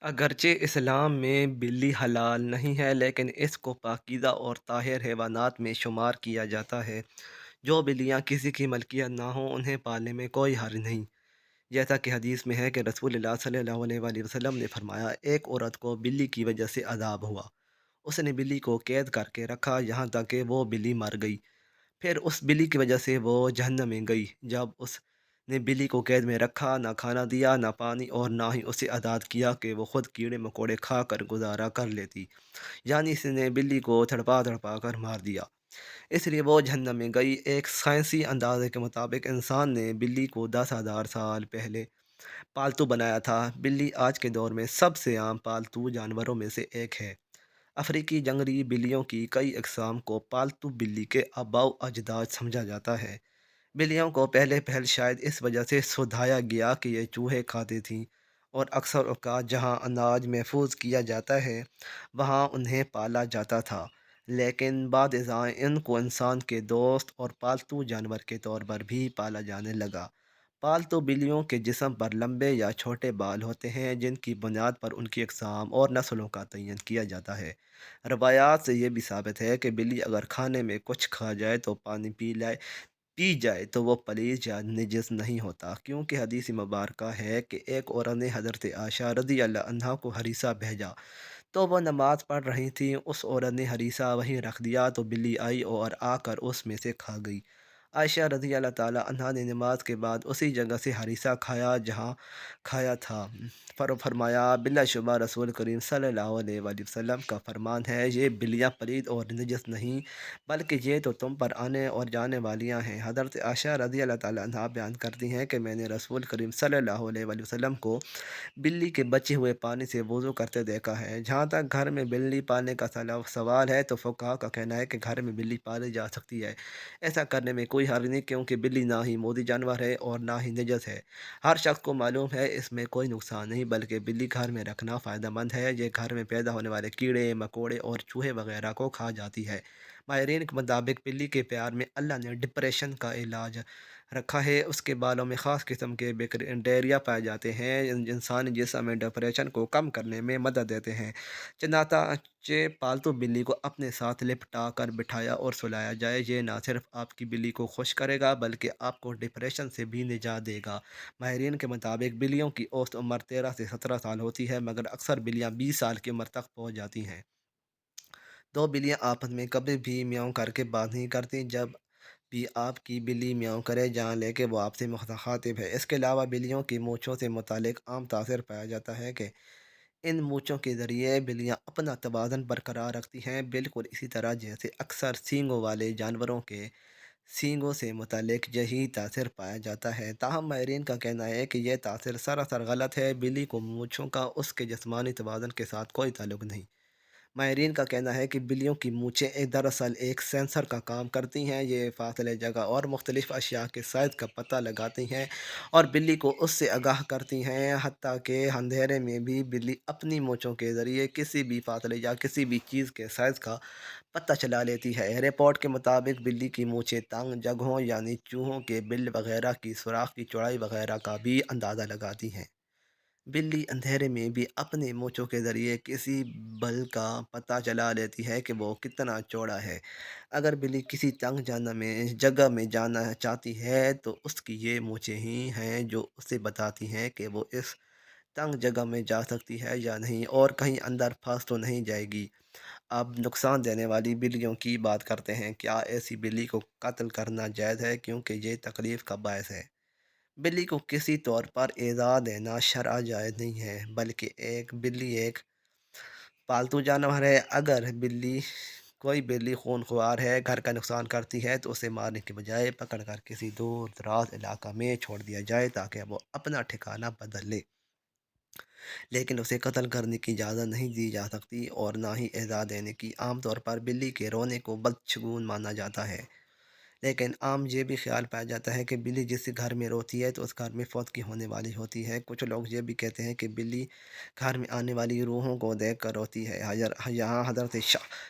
अगरचे इस्लाम में बिल्ली हलाल नहीं है, लेकिन इसको पाकीज़ा और ताहिर हैवानात में शुमार किया जाता है। जो बिल्लियाँ किसी की मलकियत ना हो, उन्हें पालने में कोई हर्ज नहीं। जैसा कि हदीस में है कि रसूलुल्लाह सल्लल्लाहु अलैहि वसल्लम ने फरमाया, एक औरत को बिल्ली की वजह से अज़ाब हुआ। उसने बिल्ली को कैद करके रखा यहाँ तक कि वो बिल्ली मर गई। फिर उस बिल्ली की वजह से वो जहन्नम में गई। जब उसने बिल्ली को कैद में रखा, ना खाना दिया, ना पानी, और ना ही उसे आज़ाद किया कि वो खुद कीड़े मकोड़े खा कर गुजारा कर लेती। यानी इसने बिल्ली को तड़पा तड़पा कर मार दिया, इसलिए वो जहन्नम में गई। एक साइंसी अंदाजे के मुताबिक इंसान ने बिल्ली को 10,000 साल पहले पालतू बनाया था। बिल्ली आज के दौर में सबसे आम पालतू जानवरों में से एक है। अफ्रीकी जंगली बिल्लियों की कई अक़साम को पालतू बिल्ली के आबाओ अजदाद समझा जाता है। बिल्लियों को पहले पहल शायद इस वजह से सुधाया गया कि ये चूहे खाती थीं, और अक्सर औक़ात जहाँ अनाज महफूज किया जाता है, वहाँ उन्हें पाला जाता था। लेकिन बाद इनको इंसान के दोस्त और पालतू जानवर के तौर पर भी पाला जाने लगा। पालतू बिल्लियों के जिस्म पर लंबे या छोटे बाल होते हैं, जिनकी बुनियाद पर उनकी अक़साम और नस्लों का तयन किया जाता है। रवायात से ये भी साबित है कि बिल्ली अगर खाने में कुछ खा जाए तो पानी पी जाए तो वो पलीज या नजिस नहीं होता, क्योंकि हदीस मुबारका है कि एक औरत ने हज़रत आयशा रज़ी अल्लाह अन्हा को हरीसा भेजा। तो वह नमाज़ पढ़ रही थी। उस औरत ने हरीसा वहीं रख दिया तो बिल्ली आई और आकर उसमें से खा गई। आयशा रज़ी अल्लाह ताला अन्हा ने नमाज के बाद उसी जगह से हरीसा खाया जहाँ खाया था। फरमाया, बिलाशुबा रसूल करीम सल्लल्लाहु अलैहि वसल्लम का फरमान है, ये बिल्लियाँ पलीद और नजस नहीं, बल्कि ये तो तुम पर आने और जाने वालियाँ हैं। हज़रत आयशा रज़ी अल्लाह ताला अन्हा बयान करती हैं कि मैंने रसूल करीम सल्लल्लाहु अलैहि वसल्लम को बिल्ली के बचे हुए पानी से वज़ू करते देखा है। जहाँ तक घर में बिल्ली पालने का सवाल है, तो फुक़हा का कहना है कि घर में बिल्ली पाली जा सकती है। ऐसा करने में कोई हर्ज नहीं, क्योंकि बिल्ली ना ही मोदी जानवर है और ना ही नजस है। हर शख्स को मालूम है इसमें कोई नुकसान नहीं, बल्कि बिल्ली घर में रखना फ़ायदेमंद है। ये घर में पैदा होने वाले कीड़े मकोड़े और चूहे वगैरह को खा जाती है। माहिरीन के मुताबिक बिल्ली के प्यार में अल्लाह ने डिप्रेशन का इलाज रखा है। उसके बालों में ख़ास किस्म के बैक्टीरिया पाए जाते हैं, इंसानी जिस्म में डिप्रेशन को कम करने में मदद देते हैं। चनाचे पालतू बिल्ली को अपने साथ लिपटा कर बिठाया और सुलाया जाए, ये ना सिर्फ आपकी बिल्ली को खुश करेगा, बल्कि आपको डिप्रेशन से भी निजात देगा। माहिरीन के मुताबिक बिल्लियों की औसत उम्र 13 से 17 साल होती है, मगर अक्सर बिल्लियाँ 20 साल की उम्र तक पहुँच जाती हैं। दो बिल्लियाँ आपस में कभी भी म्याऊं करके बात नहीं करती। जब भी आपकी बिल्ली म्याऊं करे, जान लें कि वो आपसे मुखातिब है। इसके अलावा बिल्लियों की मूँछों से मुतालिक आम तासर पाया जाता है कि इन मूँछों के ज़रिए बिल्लियाँ अपना तवाज़ुन बरकरार रखती हैं, बिल्कुल इसी तरह जैसे अक्सर सींगों वाले जानवरों के सींगों से मुतालिक यही तासर पाया जाता है। ताहम माहिरीन का कहना है कि यह तासर सरासर गलत है। बिल्ली को मूँछों का उसके जिस्मानी तवाज़ुन के साथ कोई ताल्लुक नहीं। माहिरीन का कहना है कि बिल्लियों की मूँछें दरअसल एक सेंसर का काम करती हैं। ये फासले, जगह और मुख्तलिफ अशिया के साइज़ का पता लगाती हैं और बिल्ली को उससे आगाह करती हैं। हत्ता कि अंधेरे में भी बिल्ली अपनी मूँछों के ज़रिए किसी भी फासले या किसी भी चीज़ के साइज़ का पता चला लेती है। रिपोर्ट के मुताबिक बिल्ली की मूँछें तंग जगहों यानी चूहों के बिल वगैरह की सुराख की चौड़ाई वगैरह का भी अंदाज़ा लगाती हैं। बिल्ली अंधेरे में भी अपनी मूँछों के ज़रिए किसी बल का पता चला लेती है कि वो कितना चौड़ा है। अगर बिल्ली किसी तंग जगह में जाना चाहती है, तो उसकी ये मूँछें ही हैं जो उसे बताती हैं कि वो इस तंग जगह में जा सकती है या नहीं, और कहीं अंदर फंस तो नहीं जाएगी। अब नुकसान देने वाली बिल्लियों की बात करते हैं। क्या ऐसी बिल्ली को कत्ल करना जायज़ है, क्योंकि ये तकलीफ़ का बायस है? बिल्ली को किसी तौर पर इज़ा देना शरअ जायज़ नहीं है, बल्कि बिल्ली एक पालतू जानवर है। अगर कोई बिल्ली खूनख्वार है, घर का नुकसान करती है, तो उसे मारने के बजाय पकड़कर किसी दूर दराज इलाका में छोड़ दिया जाए, ताकि वो अपना ठिकाना बदल ले। लेकिन उसे कत्ल करने की इजाज़त नहीं दी जा सकती, और ना ही इज़ा देने की। आमतौर पर बिल्ली के रोने को बदशगून माना जाता है, लेकिन आम ये भी ख्याल पाया जाता है कि बिल्ली जिस घर में रोती है, तो उस घर में फौत की होने वाली होती है। कुछ लोग ये भी कहते हैं कि बिल्ली घर में आने वाली रूहों को देख कर रोती है। यहाँ हज़रत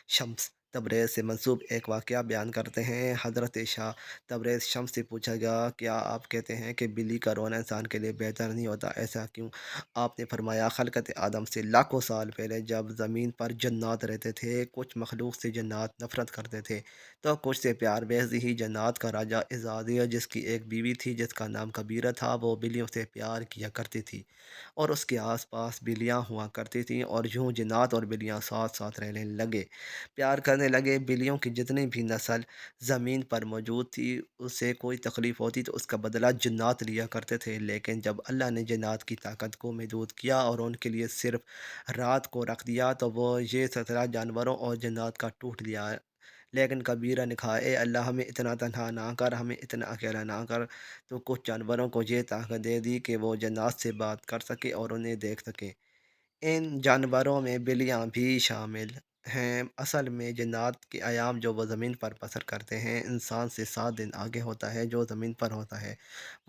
शम्स तबरेज़ से मंसूब एक वाक़या बयान करते हैं। हज़रत शाह तबरेज़ शम्स से पूछा गया, क्या आप कहते हैं कि बिल्ली का रोना इंसान के लिए बेहतर नहीं होता? ऐसा क्यों? आपने फरमाया, ख़ल्क़त आदम से लाखों साल पहले जब ज़मीन पर जन्नात रहते थे, कुछ मख़लूक़ से जन्नात नफ़रत करते थे, तो कुछ से प्यार। वैसे ही जन्नात का राजा इज़ादिया, जिसकी एक बीवी थी जिसका नाम कबीरा था, वो बिल्लियों से प्यार किया करती थी और उसके आस-पास बिल्लियाँ हुआ करती थीं और यूँ जन्नात और बिल्लियाँ साथ-साथ रहने लगे। प्यार करने लगे। बिल्लियों की जितनी भी नस्ल ज़मीन पर मौजूद थी, उसे कोई तकलीफ़ होती तो उसका बदला जन्नात लिया करते थे। लेकिन जब अल्लाह ने जन्नात की ताकत को महदूद किया और उनके लिए सिर्फ़ रात को रख दिया, तो वो ये सिलसिला जानवरों और जन्नात का टूट दिया। लेकिन कबीरा ने कहा, ए अल्लाह, हमें इतना तन्हा ना कर, हमें इतना अकेला ना कर। तो कुछ जानवरों को ये ताकत दे दी कि वो जन्नात से बात कर सके और उन्हें देख सके। इन जानवरों में बिल्लियाँ भी शामिल हैं। असल में जन्नत के अयाम जो वो ज़मीन पर बसर करते हैं, इंसान से 7 दिन आगे होता है जो ज़मीन पर होता है।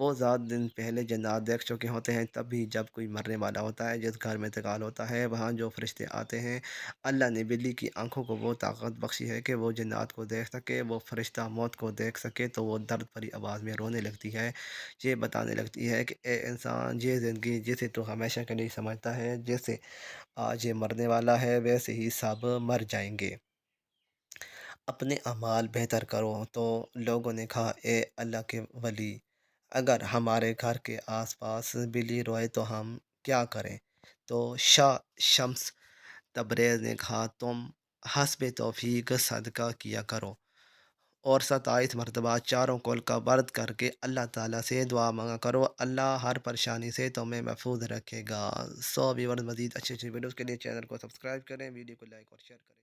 वो 7 दिन पहले जन्नत देख चुके होते हैं। तभी जब कोई मरने वाला होता है, जिस घर में इंतकाल होता है, वहाँ जो फरिश्ते आते हैं, अल्लाह ने बिल्ली की आँखों को वो ताकत बख्शी है कि वो जन्नत को देख सके। वो फरिश्ता मौत को देख सके तो वो दर्द भरी आवाज़ में रोने लगती है। ये बताने लगती है कि ए इंसान, ये ज़िंदगी जिसे तू हमेशा के लिए समझता है, जैसे आज ये मरने वाला है, वैसे ही सब मर जाएँगे। अपने अमाल बेहतर करो। तो लोगों ने कहा, ए अल्लाह के वली, अगर हमारे घर के आस-पास बिल्ली रोए तो हम क्या करें? तो शाह शम्स तबरेज़ ने कहा, तुम हस्बे तौफ़ीक सदका किया करो और 27 मरतबा चारों कौल का व्रत करके अल्लाह ताला से दुआ माँगा करो। अल्लाह हर परेशानी से तुम्हें महफ़ूज़ रखेगा। व्यूअर्स, मज़ीद अच्छी-अच्छी वीडियोज़ के लिए चैनल को सब्सक्राइब करें, वीडियो को लाइक और शेयर करें।